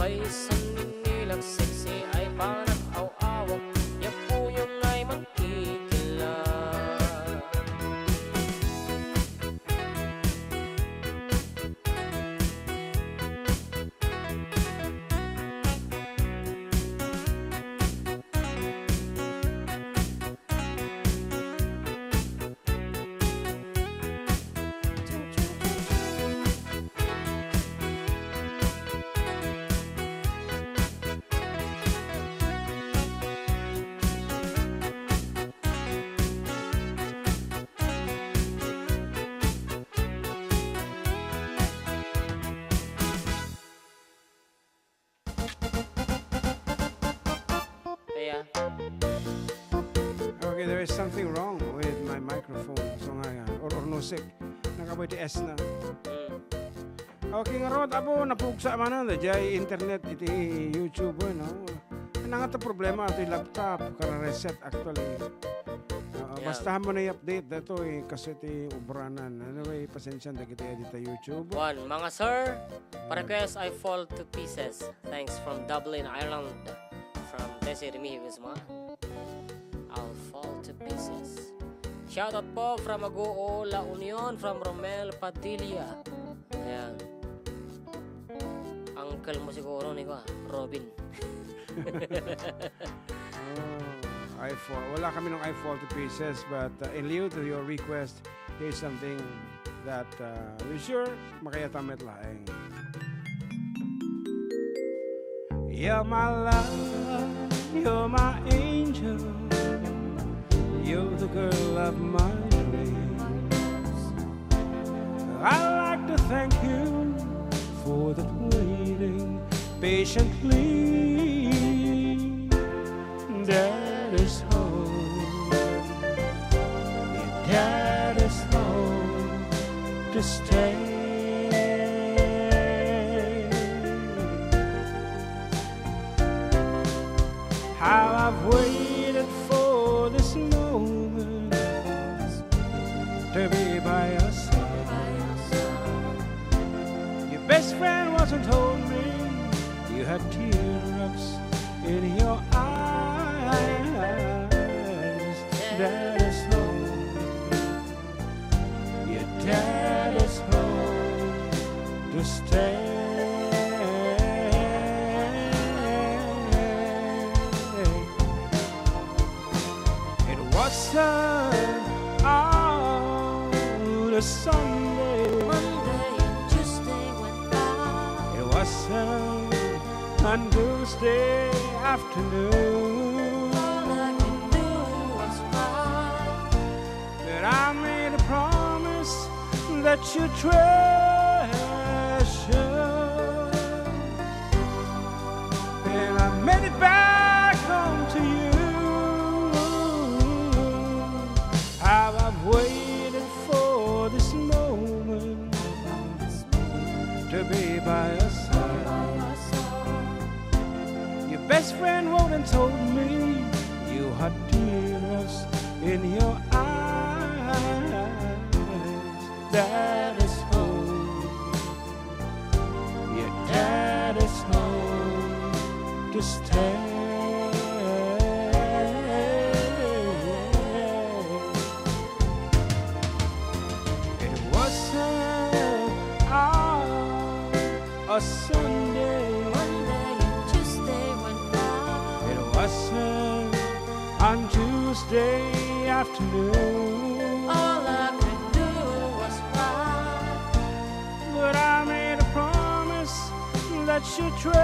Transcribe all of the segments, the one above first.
Paisan nilang sexy ay panag-aw-awak, yan po yung ay magkikila. Kaya, Okay, there is something wrong with my microphone. So nga, or nusik. Nakaboy ti S na. Okay nga rod, abo napugsa man na. Diyay internet, iti YouTube, no? Nga ito problema, ito yung laptop. Kara reset actually. Basta mo na i-update dito kasi iti ubranan. Anyway, pasensya na kita edit YouTube. one, mga sir, pa-request I fall to pieces. Thanks from Dublin, Ireland. From Desiree Wisma. I'll fall to pieces. Shoutout po from Agoo, La Union, from Romel Padilla. Ayan. Uncle mo siguro ni ko, Robin. I fall. Wala kami ng I fall to pieces, but in lieu to your request, here's something that we're sure makayatamit laing. You're my love, you're my angel, you're the girl of my dreams. I'd like to thank you for the waiting patiently. Dad is home, your dad is home to stay. How I've waited for this moment to be by your side. Your best friend wasn't told me you had teardrops in your eyes. Dad is home, your dad is home to stay. On a Sunday, Monday and Tuesday went by. it was on Tuesday afternoon. All I could do was cry. That I made a promise that you treasure, and I made it back home to you. How I've waited for this moment to be by your side. Your best friend wrote and told me you had tears in your eyes. Dad is home, your dad is home to stay. A Sunday, Monday and Tuesday went by. it wasn't on Tuesday afternoon. All I could do was cry. But I made a promise that you treasure,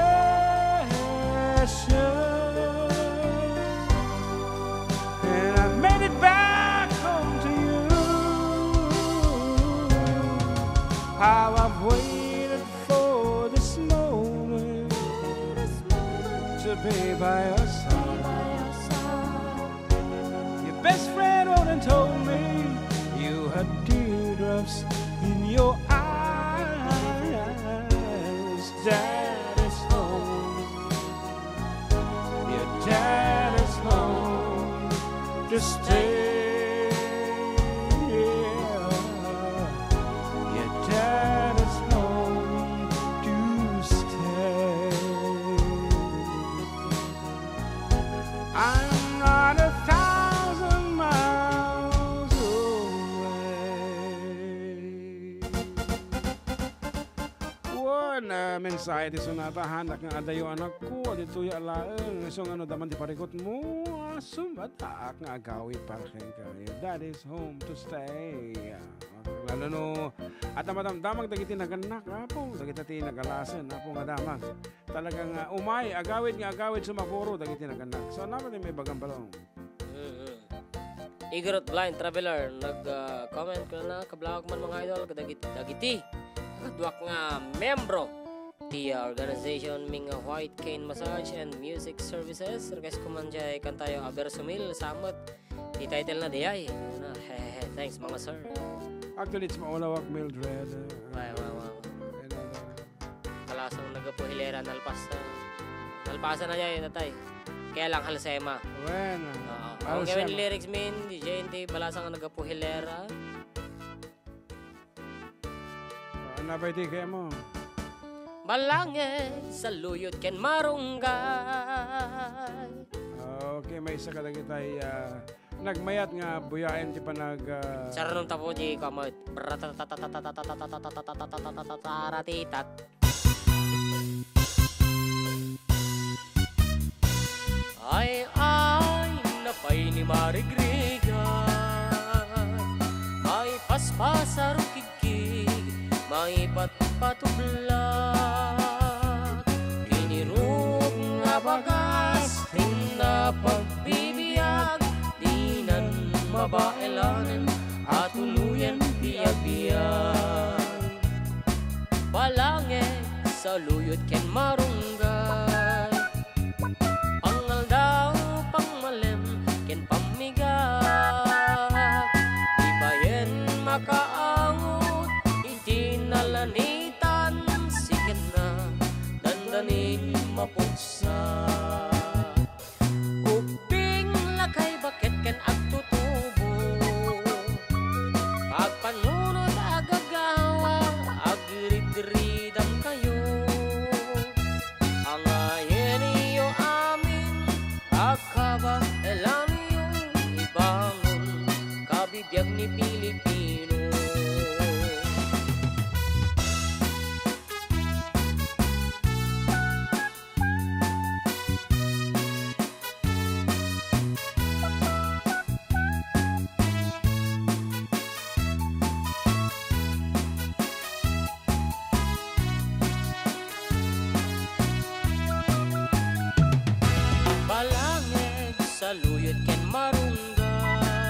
and I made it back home to you. How I've waited for this moment to be by your side. Your best friend wrote and told me you had teardrops in your eyes. Dad is home, your dad is home to stay. Your dad is home to stay. mensahe ti sunata hanak nga adayo anak ko dito ya laeng so ano daman di parikot mo sumataak nga agawit para kay kayo. That is home to stay. Lalo no at damag dagiti naganak apo dagiti ti nagalasen apo nga damag talagang umay agawit sumapuro dagiti naganak. So naman may bagang balong. Igorot Blind Traveler nag-comment ko na kablawag man mga idol kadagiti kadwak nga membro ti organization Ming White Cane Massage and Music Services request ko man jay kantayo Abersumil samot ti title na diyay thanks mga sir. Actually it's maulawak Mildred kalasang nagapuhilera nalpasa na niya yun tatay kaya lang halsema bueno ang gawin lyrics min DJ hindi balasang nagapuhilera napay di kaya mo Balangin sa luyot ken marunggay. Okay, may isa ka lagi tayo nagmayat nga buyain ti panag Sarunong tapo di kamot Ratatitat Ay napay ni Marigrigan May paspasaro kikig May patublat Inirog nga bagas na pagbibiyag Di nan mabailanan At tuluyan biyag-biyag Balangin sa luyot ken marunggay Pangal daw pangmalem ken pamigat Di bayen makaangot Itinalanitan sikat na dandanin mapuksa Uping lakay bakit ken agtutubo Pagpanunod agagawa agrid-ridan kayo Ang ayen iyo amin akaba elan iyo ibangon kabibiyag ni Pilipino Balangin sa luyot ken marunggay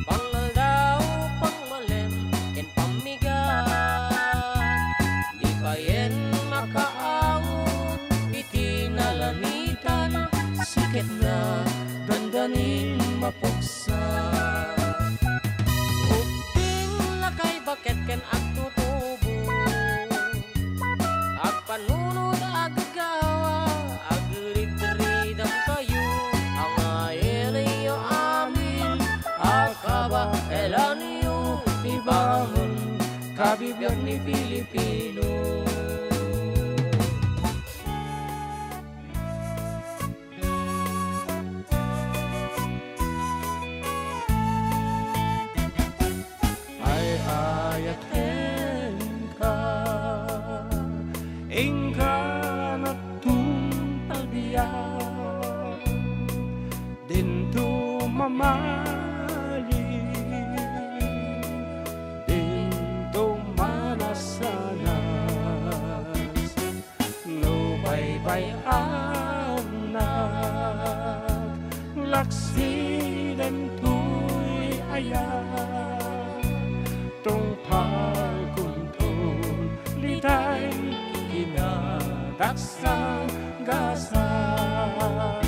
Pangal daw pangmalem ken pamigat Di bayen makaangon itinalanitan Siket na dandanin mapuksa Uping lakay bakit ken agtutubo Agpanunod agagawa agrid-ridan kayo Ang ayen iyo amin akaba elan iyo ibangon kabibiyag ni Pilipino ay ayaten ka ingka na tumpalbiyan dinto mamali dinto manasanas no bye-bye anak laksi den tuy ayan tong pagkuntong litay kinadaksang gasan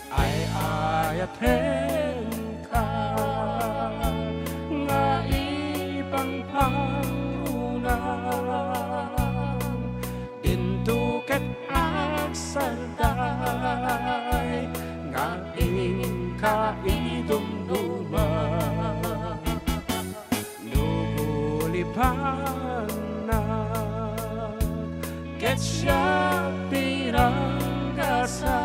ay ayaten ka nga ibang pangunang dintuket agsalday nga ingka idumduman nubulipanan ket siya tiranggasan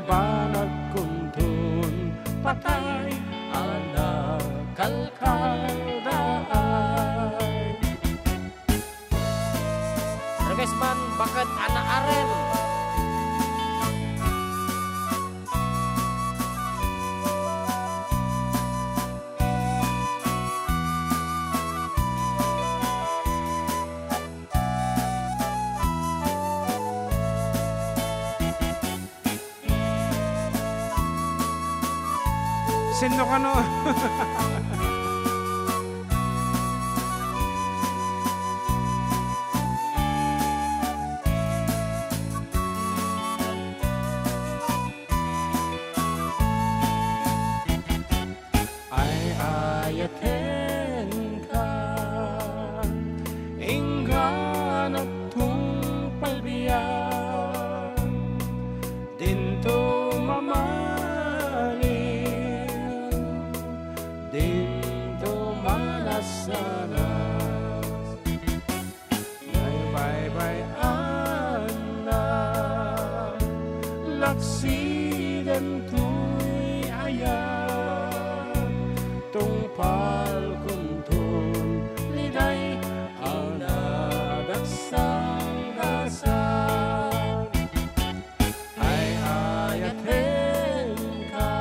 banag kuntun patay anak kalkaldaay request man bakit anak aren. Sino ka no? Ay ayaten ka inggan at palbiyan dinto mamali dinto malasanas bye bye anak laksiden tuy ayan tungpal kuntun liday anak at sanggasan ay ayaten ka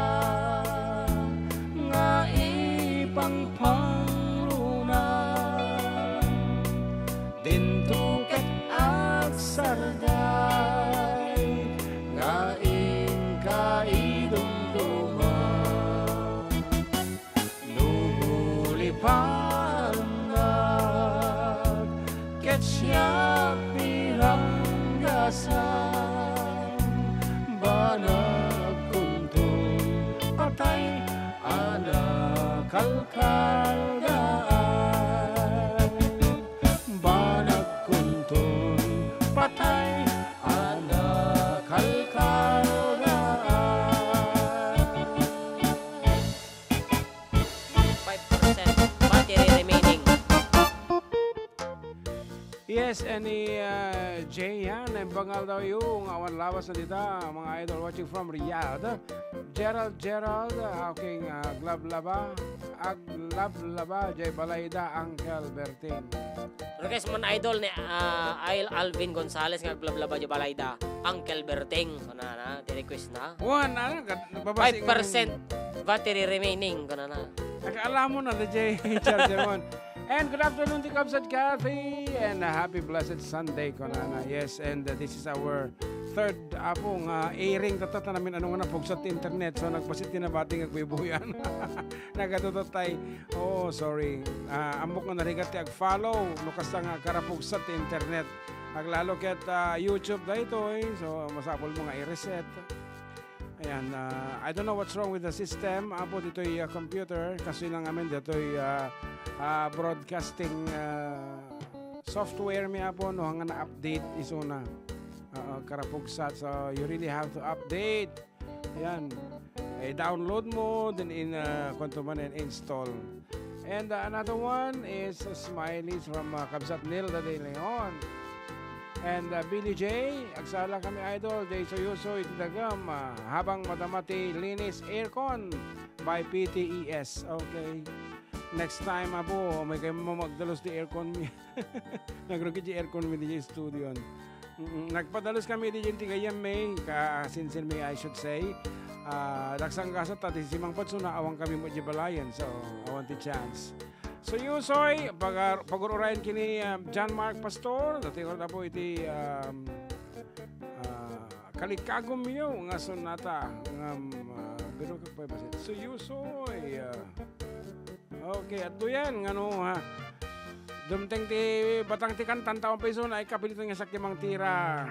nga ipang panglunan dinto ket agsarday nga ingka idumduman nulipanag ket siya piranggasan banag kuntun patay anak kalkalgaan banag kuntun patay anak kalkalgaan 5% battery remaining. Yes, any Jay yan, bangal daw yung awan lawas na dita, mga idol watching from Riyadh. Gerald, aking aglablaba, Jay Balayda, Uncle Berting. Request man idol ni Alvin Gonzales nga blablaba di balayda Uncle Berting kana na di-request na. One, 5% battery remaining kana na. Nakaalam mo na, Jay Charger one. And good afternoon to Cubs at Cafe and a happy blessed Sunday konana. Yes, and this is our third apong airing tatat na namin anong na pugsat internet. So nagpasit tinabating agbibuyan. Nagatutot tay. Oh, sorry. Amok nga narigat ti ag-follow lukas nga karapugsat internet. Aglalo ket YouTube dayto so masapol mo nga i-reset. Ayan, I don't know what's wrong with the system. Apo dito'y computer kasi lang amin dito'y broadcasting software mi apo no hanga na update iso na karapugsat, so you really have to update. Ayan, download mo then in kwanto man and install. And another one is Smileys from Kabsat Nilda de Leon. And Billy J, agsala kami idol, Jay Soyuso, itidagam, habang madamati linis aircon by PTES. Okay. Next time po, may kayo magdalos di aircon mi. Nagrugit di aircon mi di studio. Nagpadalos kami di tigayam may, sinsin may I should say. Daksang kasat at simang patso na awang kami mo di balayan. So, I want the chance. So Yusoy, pag-urayan kini John Mark Pastor, dati ko na po iti kalikagom yo nga sonata gano ka pa ba siya? So Yusoy, okay, at doyan, ngano ha, dumteng ti batang ti kantan taong peso na ikapilitan nga sakimang tira.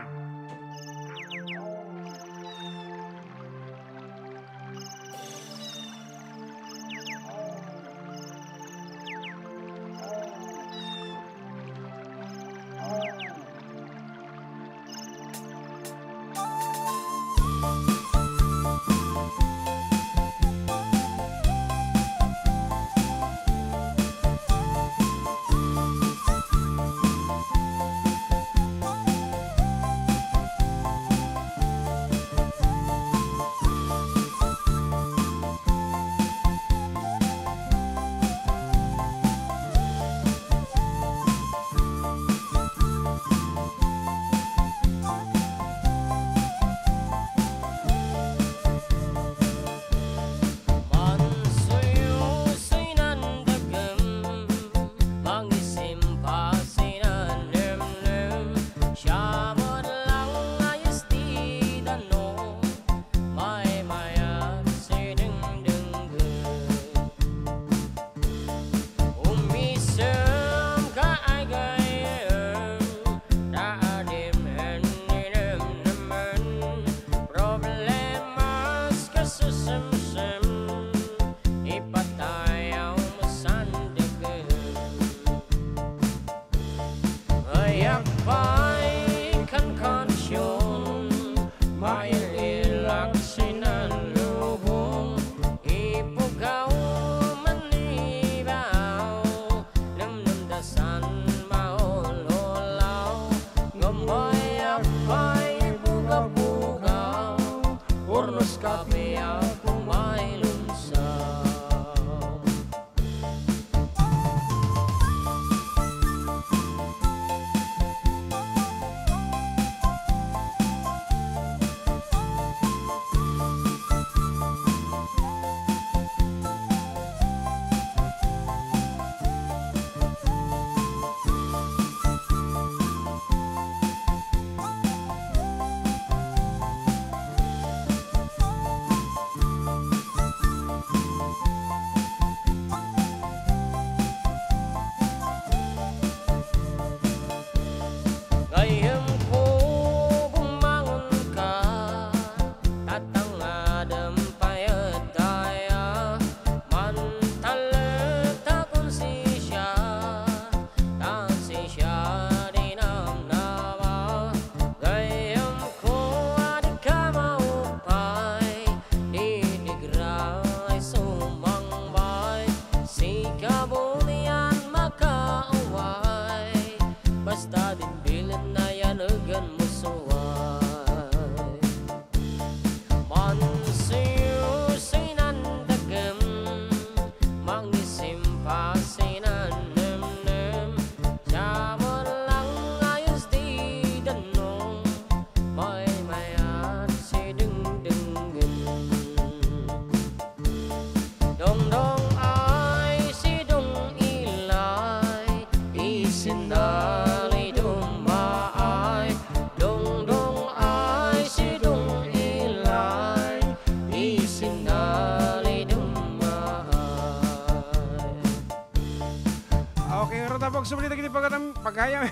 Okay, pero tapos sulit kita pagayam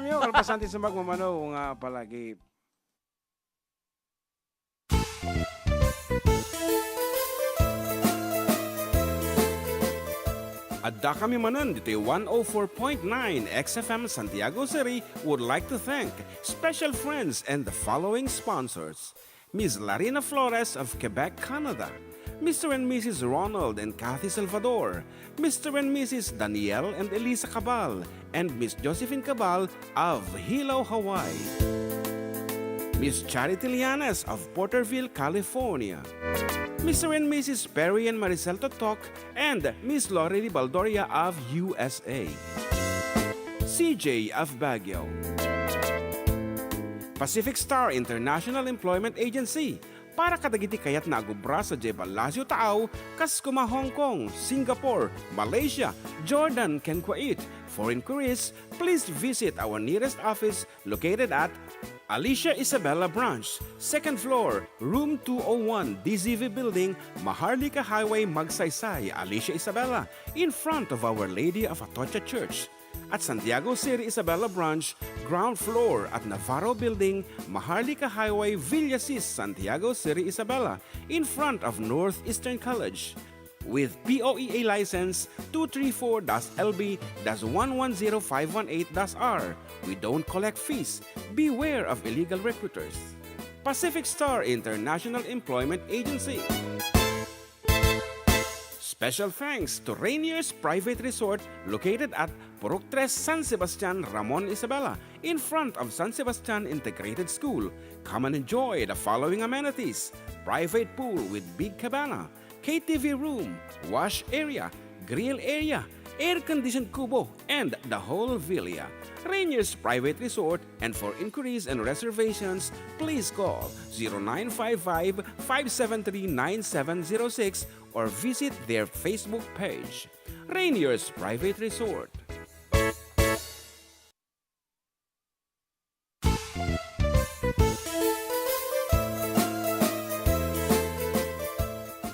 yo kalpasanti sa magmamano nga palagi. Adda kami manan dito 104.9 XFM Santiago City would like to thank special friends and the following sponsors. Ms. Larina Flores of Quebec, Canada. Mr. and Mrs. Ronald and Kathy Salvador. Mr. and Mrs. Danielle and Elisa Cabal. And Miss Josephine Cabal of Hilo, Hawaii. Miss Charity Lianas of Porterville, California. Mr. and Mrs. Perry and Maricel Totok, and Miss Lorely Baldoria of USA. CJ of Baguio. Pacific Star International Employment Agency, para kadagiti kayat na agubra sa Jebalasyo Tao, kas kuma Hong Kong, Singapore, Malaysia, Jordan, ken Kuwait. For inquiries, please visit our nearest office located at Alicia Isabella Branch, 2nd floor, room 201, DZV Building, Maharlika Highway, Magsaysay, Alicia Isabella, in front of Our Lady of Atocha Church. At Santiago City Isabella Branch, ground floor at Navarro Building, Maharlika Highway, Villasis, Santiago City Isabella, in front of Northeastern College. With POEA license 234-LB-110518-R. We don't collect fees. Beware of illegal recruiters. Pacific Star International Employment Agency. Special thanks to Rainier's Private Resort located at Purok 3 San Sebastian, Ramon Isabela, in front of San Sebastian Integrated School. Come and enjoy the following amenities: private pool with big cabana, KTV room, wash area, grill area, air-conditioned kubo, and the whole villa. Rainier's Private Resort, and for inquiries and reservations, please call 0955-573-9706 or visit their Facebook page. Rainier's Private Resort.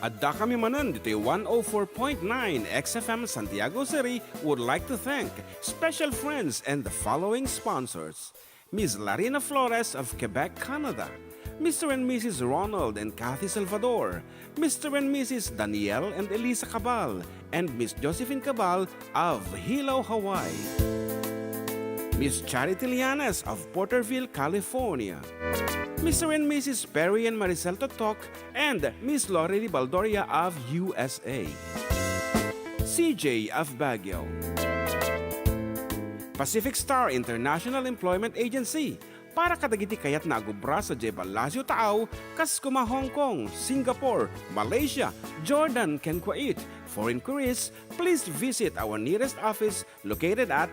Adda kami manan dito 104.9 XFM Santiago City would like to thank special friends and the following sponsors. Ms. Larina Flores of Quebec, Canada. Mr. and Mrs. Ronald and Kathy Salvador. Mr. and Mrs. Danielle and Elisa Cabal. And Miss Josephine Cabal of Hilo, Hawaii. Miss Charity Lianas of Porterville, California. Mr. and Mrs. Perry and Maricel Totok, and Miss Lorely Baldoria of USA. CJ of Baguio. Pacific Star International Employment Agency, para kadagiti kayat na agubra sa Jebalasyo Tao, kas kuma Hong Kong, Singapore, Malaysia, Jordan, ken Kuwait. For inquiries, please visit our nearest office located at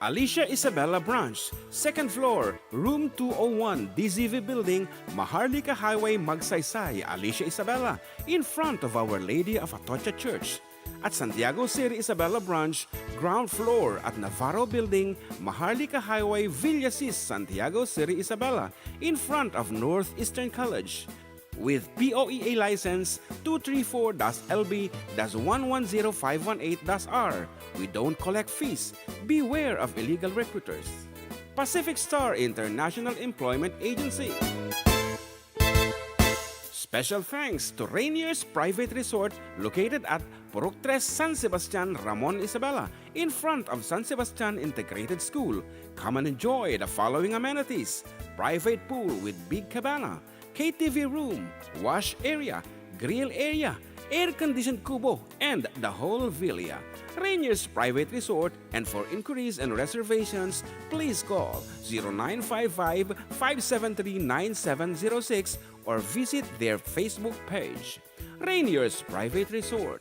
Alicia Isabella Branch, 2nd floor, room 201, DZV Building, Maharlika Highway, Magsaysay, Alicia Isabella, in front of Our Lady of Atocha Church. At Santiago City Isabella Branch, ground floor at Navarro Building, Maharlika Highway, Villasis, Santiago City Isabella, in front of Northeastern College. With POEA license 234-LB-110518-R. We don't collect fees. Beware of illegal recruiters. Pacific Star International Employment Agency. Special thanks to Rainier's Private Resort located at Purok 3 San Sebastian, Ramon Isabela, in front of San Sebastian Integrated School. Come and enjoy the following amenities: private pool with big cabana, KTV room, wash area, grill area, air-conditioned kubo, and the whole villa. Rainier's Private Resort, and for inquiries and reservations, please call 0955-573-9706 or visit their Facebook page. Rainier's Private Resort.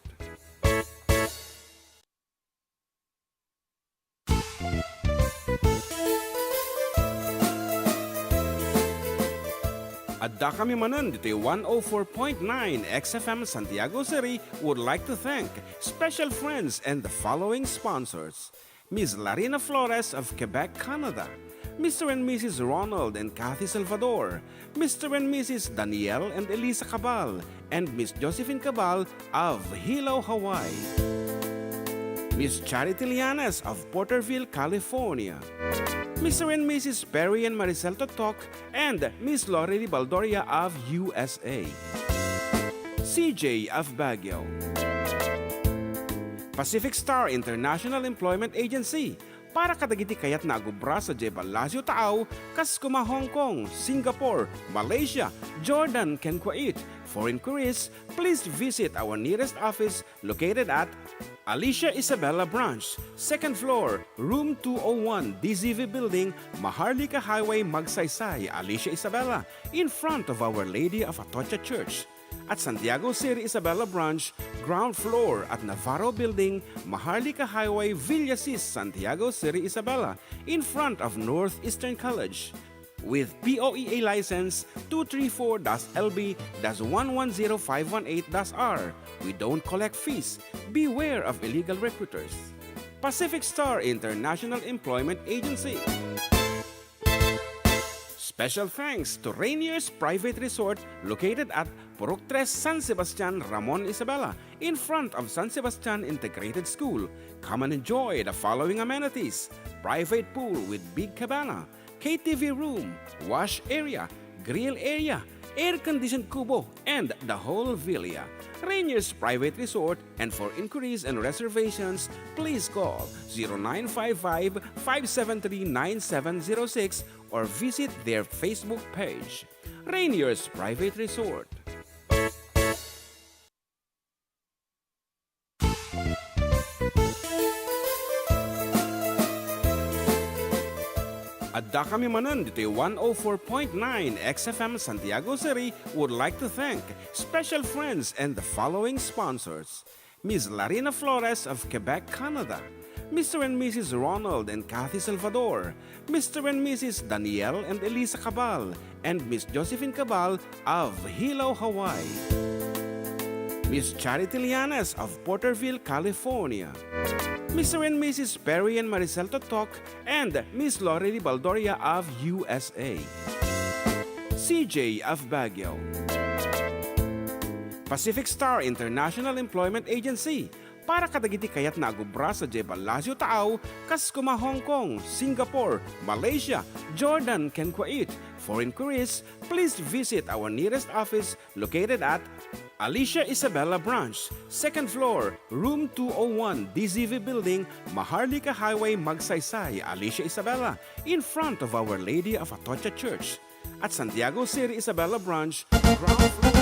Adda kami manan dito 104.9 XFM Santiago City would like to thank special friends and the following sponsors. Ms. Larina Flores of Quebec, Canada. Mr. and Mrs. Ronald and Kathy Salvador. Mr. and Mrs. Danielle and Elisa Cabal. And Miss Josephine Cabal of Hilo, Hawaii. Miss Charity Lianes of Porterville, California. Mr. and Mrs. Perry and Maricel Totok, and Miss Lori Baldoria of USA. CJ of Baguio. Pacific Star International Employment Agency, para kadagiti kayat na agubra sa Jebalasyo Taaw, kas kuma Hong Kong, Singapore, Malaysia, Jordan, can Kuwait. For inquiries, please visit our nearest office located at Alicia Isabella Branch, 2nd floor, room 201, DZV Building, Maharlika Highway, Magsaysay, Alicia Isabella, in front of Our Lady of Atocha Church. At Santiago City Isabella Branch, ground floor at Navarro Building, Maharlika Highway, Villasis, Santiago City Isabella, in front of Northeastern College. With POEA license 234-LB-110518-R. We don't collect fees. Beware of illegal recruiters. Pacific Star International Employment Agency. Special thanks to Rainier's Private Resort located at Purok 3, San Sebastian, Ramon Isabela, in front of San Sebastian Integrated School. Come and enjoy the following amenities: private pool with big cabana, KTV room, wash area, grill area, air-conditioned kubo, and the whole villa. Rainier's Private Resort, and for inquiries and reservations, please call 0955-573-9706 or visit their Facebook page. Rainier's Private Resort. Adda kami Manen dito yung 104.9 XFM Santiago City would like to thank special friends and the following sponsors: Ms. Larina Flores of Quebec, Canada, Mr. and Mrs. Ronald and Kathy Salvador, Mr. and Mrs. Danielle and Elisa Cabal, and Miss Josephine Cabal of Hilo, Hawaii. Miss Charity Lianes of Porterville, California. Mr. and Mrs. Perry and Maricel Totok, and Miss Lori Baldoria of USA. CJ of Baguio. Pacific Star International Employment Agency, para kadagiti kayat na agubra sa Jebalasyo Taaw, kas kuma Hong Kong, Singapore, Malaysia, Jordan, can Kuwait. For inquiries, please visit our nearest office located at Alicia Isabella Branch, 2nd floor, room 201, DZV Building, Maharlika Highway, Magsaysay, Alicia Isabella, in front of Our Lady of Atocha Church. At Santiago City Isabella Branch, ground floor.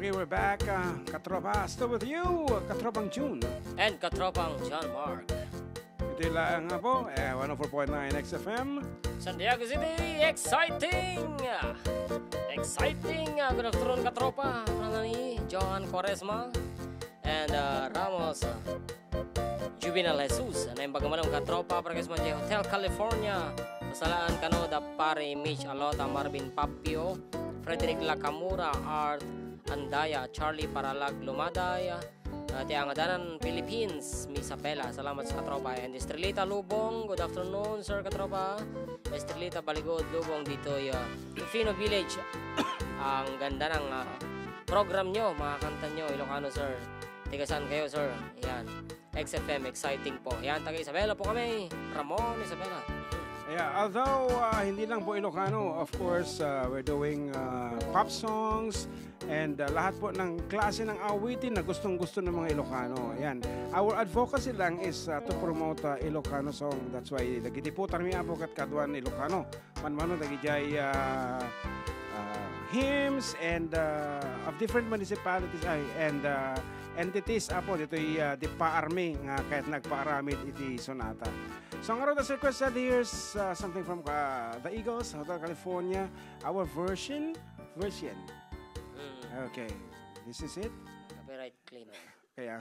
Okay, we're back. Katropa, still with you, Katropang June. And Katropang John Mark. Ito yung lang nga po, 104.9 XFM. Santiago City, exciting! Exciting! Good afternoon, Katropa. Ni Johan Quaresma and Ramos Juvenal Jesus. Na yung bagamanong Katropa para kasi manje Hotel California. Masalaan kano da pare Mitch Alota, Marvin Papio, Frederick Lacamura, Art Andaya, Charlie Paralag Lumadaya, Tiangadanan Philippines, Miss Apela. Salamat sa Katropa. And Estrelita Lubong, good afternoon sir Katropa. Estrelita Baligod Lubong dito Fino Village. Ang ganda ng program nyo, mga kanta nyo, Ilocano sir. Tigasan kayo sir. Yan, XFM, exciting po. Yan, taga Isabela po kami, Ramon Isabela. Yeah, although hindi lang po Ilocano, of course, we're doing pop songs and lahat po ng klase ng awitin na gustong-gusto ng mga Ilocano. Ayan. Our advocacy lang is to promote Ilocano song. That's why dagiti po tarmi po kat kaduan Ilocano. Manmano dagijay hymns and of different municipalities and entities apo dito di paarmi nga kahit nagpaaramid iti sonata. So ang around the request said here's something from the Eagles, Hotel California, our version. Okay, this is it. Copyright clean. Kaya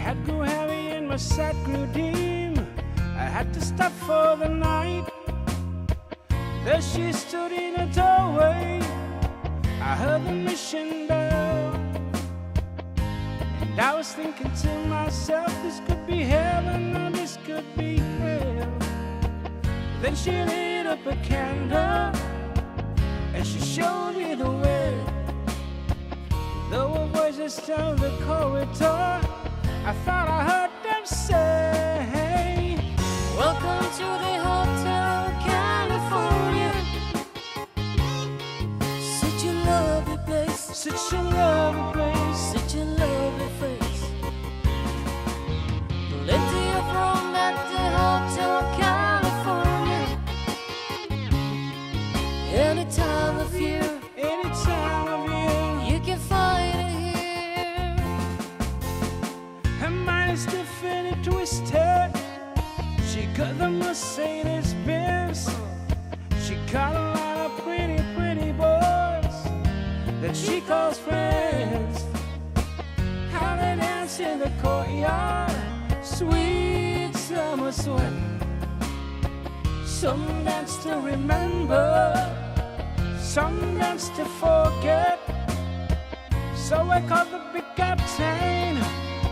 head grew heavy and my sight grew dim. I had to stop for the night. There she stood in a doorway. I heard the mission bell, and I was thinking to myself, this could be heaven or this could be hell. Then she lit up a candle and she showed me the way. There were voices down the corridor. I thought I heard them say, Welcome to the Hotel California. Such a lovely place. such a lovely place. Such a lovely face. Plenty of room at the Hotel California. Any time of year, Any time of year, you can find it here. her mind is different and twisted. She got the Mercedes Benz. She got a lot of pretty, pretty boys that she calls friends. How they dance in the courtyard, sweet summer sweat. Some dance to remember, some dance to forget. So I called the big captain,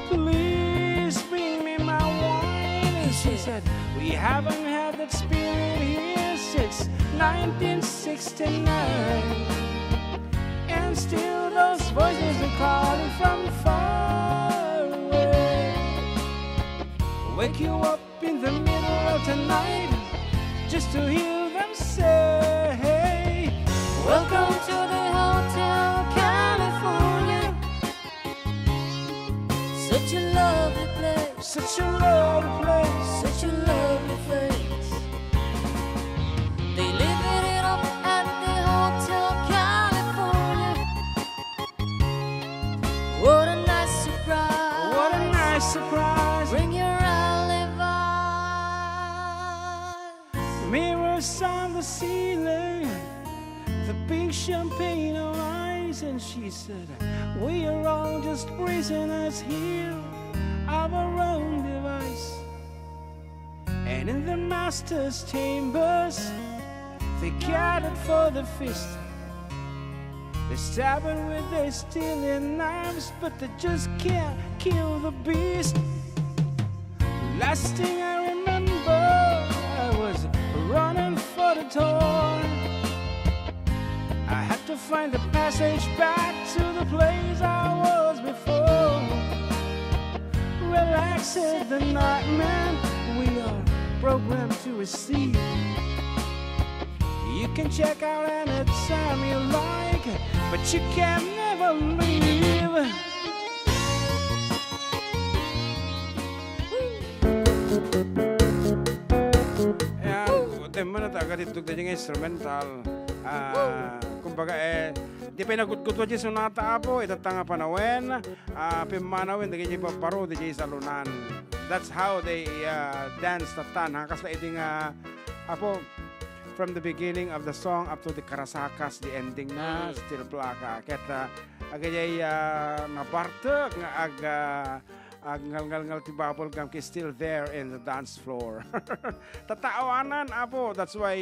please bring me my wine. And she said, we haven't had that spirit here since 1969. And still those voices are calling from far away. Wake you up in the middle of the night just to hear them say, Welcome to the Hotel California. Such a lovely place. such a lovely place. Such a lovely place. They live it up at the Hotel California. What a nice surprise. What a nice surprise. Bring your alibis. Mirrors on the ceiling, the big champagne on ice. And she said, we are all just prisoners here of our own device. And in the master's chambers, they gathered for the feast. They stab it with their stealing knives, but they just can't kill the beast. Last thing I remember, I was running for the door. I had to find the passage back to the place I was before. Relax at the night, man. We are programmed to receive. You can check out anytime you like, but you can never leave. Tema na agad itog na yung instrumental. Kumbaga di pa nagkutkuto dyan sunata apo, itatanga panawen, pimanawin, dagay dyan paparo, di dyan salunan. That's how they dance na tan. Hakas na iting apo, from the beginning of the song up to the karasakas, the ending na, still plaka. Kaya agay nabartek nga ngal tibapol kam ki still there in the dance floor. Tataawanan apo, that's why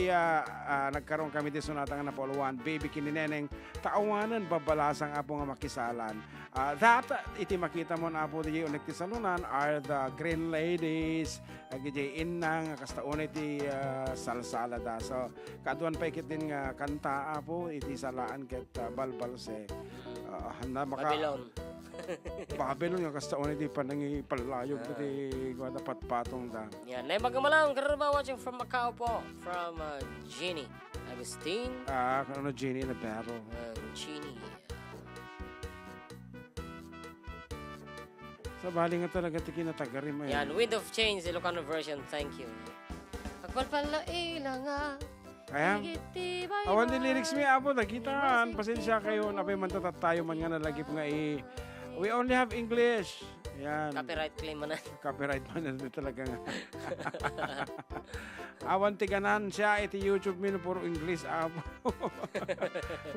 nagkaroon kami di sunatang napoluan, baby kinineneng taawanan babalasang apo nga makisalan. That iti makita mo na apo di unik ti salunan are the green ladies, agay inang kastaon iti salsala da. So kaduan pa ikit din nga kanta apo iti salaan ket balbalse. Na maka Babylon. Babylon nga kastaon iti panangi palayog iti dapat patong da. Yeah, nay magamalang karaba watching from Macau po, from Jeannie Agustin. Ano Jenny in a battle. Jeannie. Sa bali nga talaga ti kinatagarin mo Yan, Wind of Change, Ilocano version. Thank you. Pagpalpala nga. Ayan. Awan din lyrics mi apo nagitaan. Pasensya kayo napay man tayo man nga nalagi po nga we only have English. Yan. Copyright claim man. Copyright man na talaga nga. Awan tiganan siya iti YouTube min puro English abo.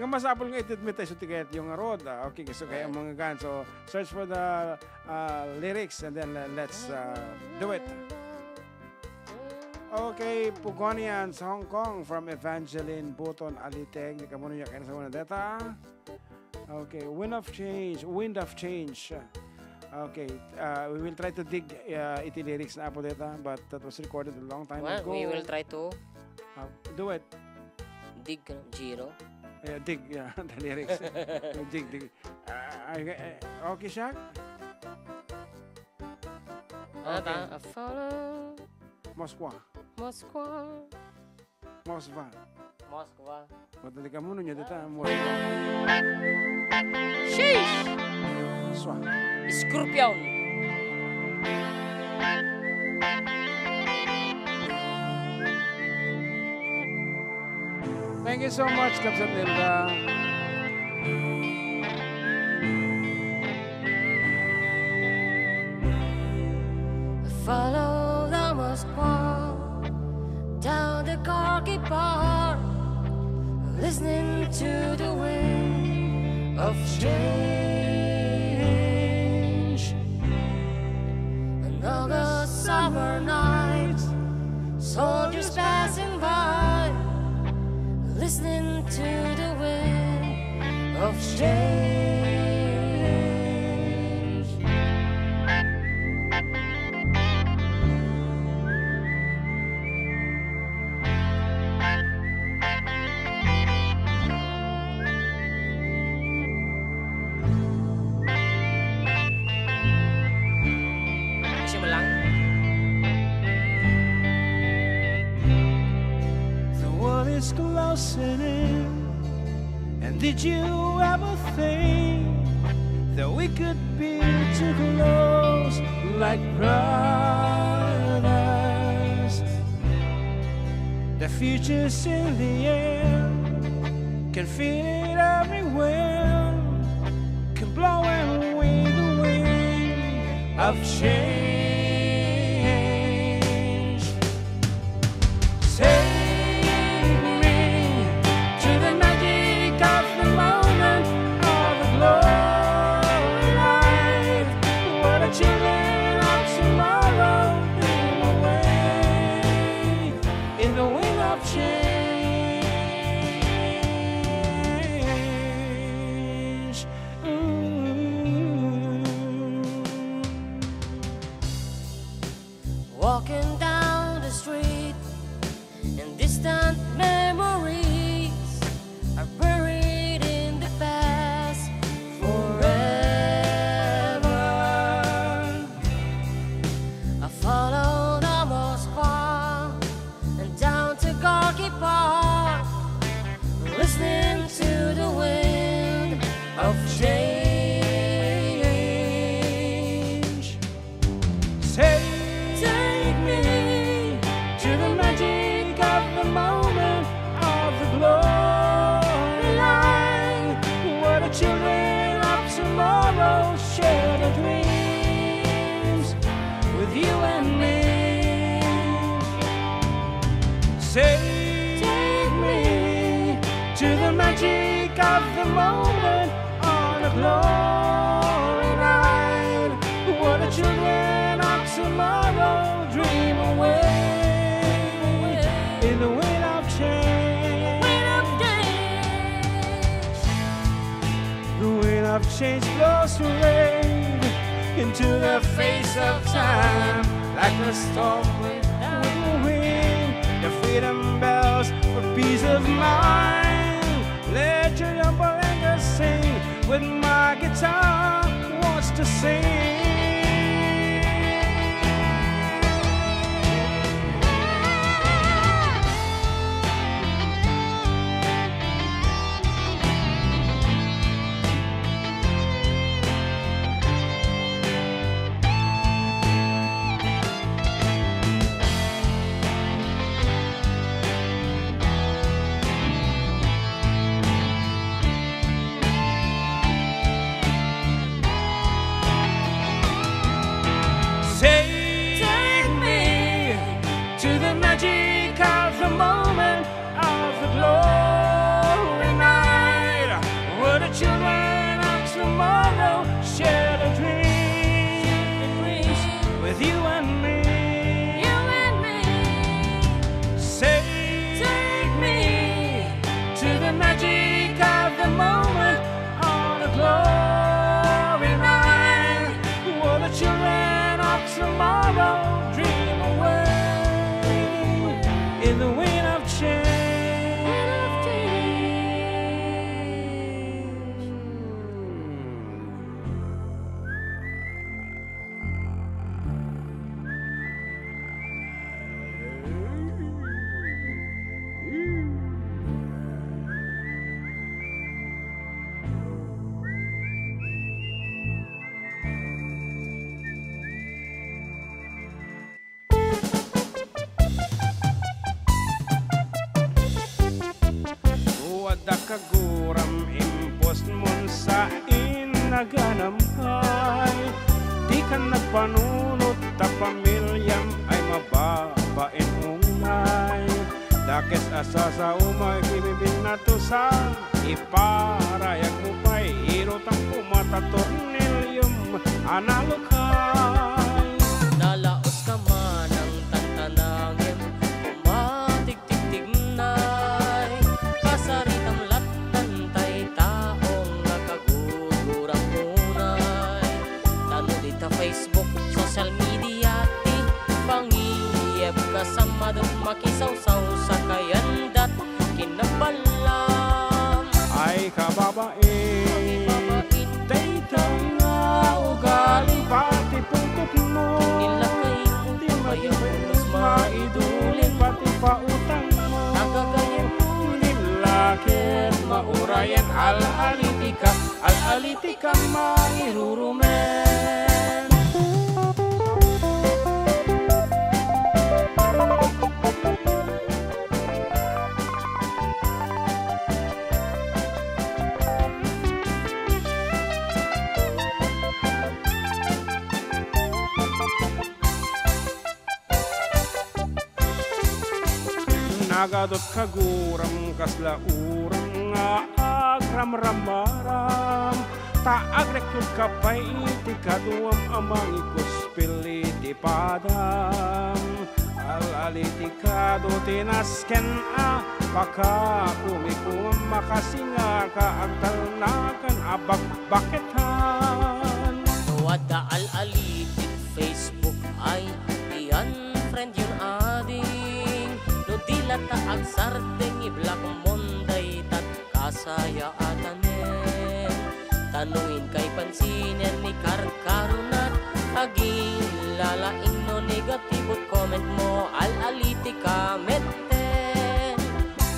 Nga masapol nga itid mi tayo so tigat yung road. Okay, so kaya mga gan. So search for the lyrics and then let's do it. Okay, Pugonian sa Hong Kong from Evangeline Buton Aliteg. Di ka muna niya kaya sa una data. Okay, Wind of Change. Okay, we will try to dig iti lyrics na po data, but that was recorded a long time ago. We will try to do it. dig zero. Dig, the lyrics. dig. Okay, Shaq? Okay. I follow Moskva. Ba't hindi ka muna niya dito? Sheesh! Swa. Scorpion! Thank you so much, Kapsat Linda. Follow the Moskva down the Gorky Park, listening to the wind of change. Another summer night, soldiers passing by, listening to the wind of change. Closing in, and did you ever think that we could be too close like brothers? The future's in the air, can feel it everywhere, can blow away the wind of change. Say walking down the street, and distant memories are buried in the past forever. I follow the Moskva and down to Gorky Park, listening to the wind of change. Say children of tomorrow share the dreams with you and me. Say, take me to the magic of the moment on a glory ride. What the children of tomorrow dream away in the wind of change. Of change blows rain into the face of time, like a storm with the wind. The freedom bells for peace of mind. Let your young Balanga sing with my guitar wants to sing. kan nagpanunot ta pamilyam ay mababain umay. Dakes asa sa umay kimibing na to sa iparayag mo pa'y irotang kumata tornilyum analukay. Nalaos ka man ang tantanangin, umatigtigtig na'y kasaritang latantay taong nakagugurang munay. Tano dita Facebook, social media ti pangiyeb ka sa madong makisaw-saw sa kayandat kinabalam. Ay kababain, daytang nga ugaling pati pungkot mo. Nilakay mo Di mayabulos maidulin pati pautang mo. Nagagayin Nilakit maurayan al-alitika mairurumen. Nagadot kaguram kasla uram nga agramramaram taag rekrut kapay iti kaduam amang ikuspili ti padam al-aliti kado tinasken pakakumikum makasinga ka agtalnakan abak baketan. Wada al-alitit Facebook ay iyan friend yun ading. No dila ta agsarteng iblak monday tat kasaya atanen. Tanungin kay pansinen ni karkarunat aging lalaing no negatibot comment mo al-aliti ka meten.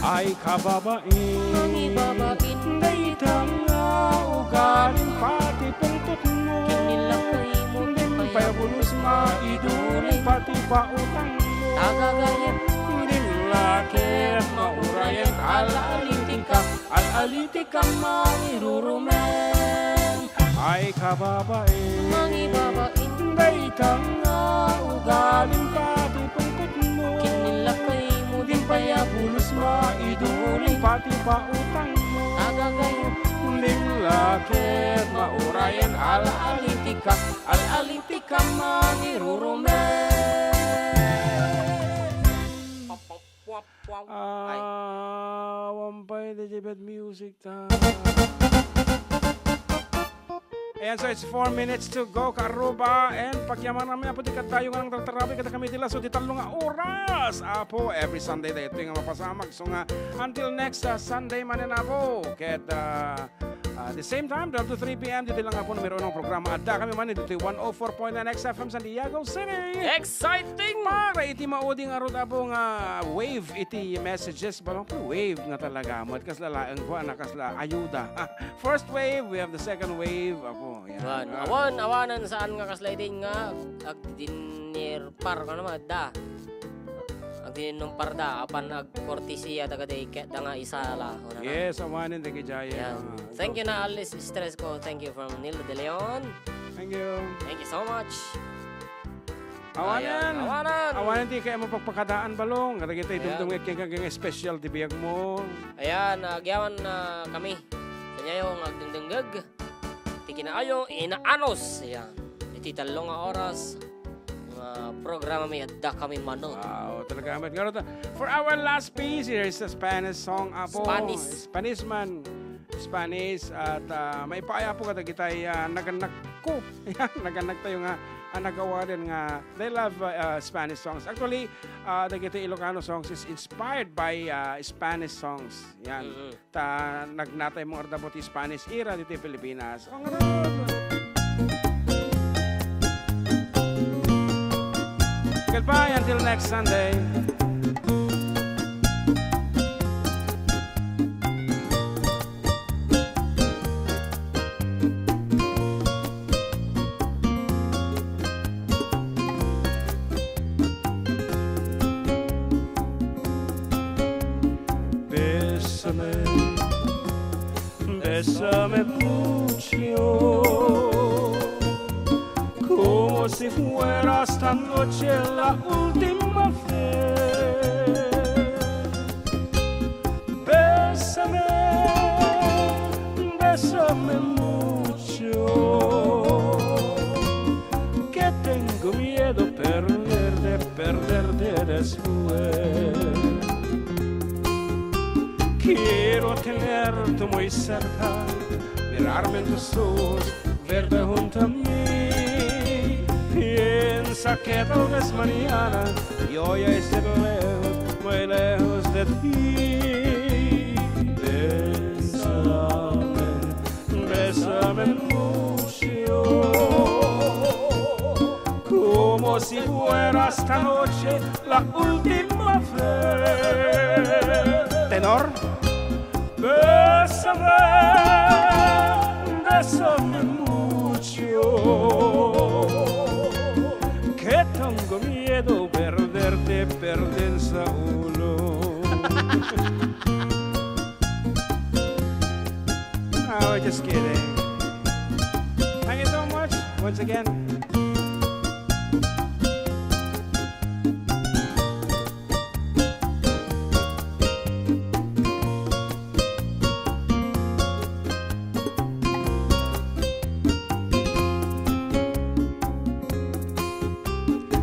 Ay kababain, Mangibabain daytang nga ugaling pati pungkot mo. kinilakay mo Payabulos maidulin pati pautang mo. tagagayan Nilakit maurayan al-alitika mairurumen. Ay kababain, mangibabain daytang nga ugaling pati pungkot mo. kinilakay mo Di payabulos maidulin pati pautang mo. tagagayan Nilakit maurayan al-alitika mairurumen. Wampay the Jibet music ta. Ayan, so it's 4 minutes to go, Karuba. And pagyaman namin, apo di ka tayo nga ng tarabi, kada kami tila, so di talo nga oras. Apo, every Sunday na ito yung mapasamag. So nga, until next Sunday, manen apo. Ket, the same time, 12 to 3 p.m. Dito lang po meron ng programa Adda. Kami man dito 104.9 XFM San Diego City. exciting Para iti mauding arot apo nga wave iti messages. Balong po wave nga talaga. Mat kasla laeng po nakasla ayuda. First wave, we have the second wave. Apo, yan. awanan saan nga kasliding nga agdinir par ka naman da agdinir parda apan agkortisiya tagaday da nga isala. Yes, awanin de Jaya. Thank you na alis stress ko. Thank you from Nilo De Leon. Thank you. Thank you so much. Awanan. Awanan. Awanan di kaya mo pagpakadaan balong. Kada kita Ayan. itungtong kaya special di biyag mo. Ayan, nagyawan na kami. Kanya yung agdengdenggag. Tikinaayo, inaanos. Ayan. Iti talong nga oras. Mga programa may Adda kami manod. Wow, talaga amat. For our last piece, here is a Spanish song. Apo. Spanish man. Spanish. At may paaya po kada kita naganak ko. Naganak tayo nga nagawa din nga. They love Spanish songs. Actually, the kita Ilocano songs is inspired by Spanish songs. Yan. Nagnatay mong ordabot Spanish era dito Pilipinas. Ang goodbye until next Sunday. Bésame, bésame mucho, como como si fuera esta noche la última vez. Bésame, bésame mucho, que tengo miedo perderte después. Quiero tenerte muy cerca, mirarme en tus ojos, verte junto a mí. Piensa que tal vez mañana yo ya esté lejos, muy lejos de ti. Bésame, bésame mucho, como si fuera esta noche la última vez. Tenor. Bésame, bésame mucho, que tengo miedo perderte, perder Saulo. Oh, just kidding. Thank you so much once again.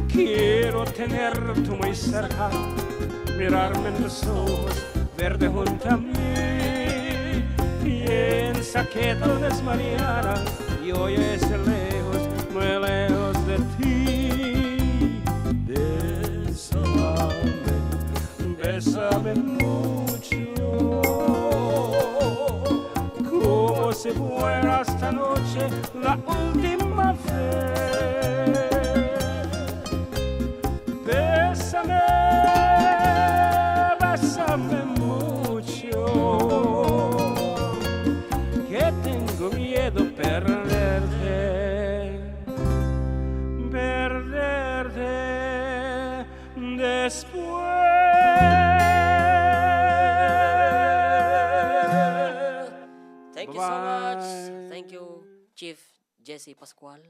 Quiero tenerte muy cerca, mirarme en los ojos, verte junto a mí. Piensa que tal vez mañana yo ya esté lejos, muy lejos de ti. Bésame, bésame mucho, como si fuera esta noche la última vez. Bésame, bésame mucho, que tengo miedo perderte, perderte después. Thank you so much. Thank you, Chief Jesse Pascual.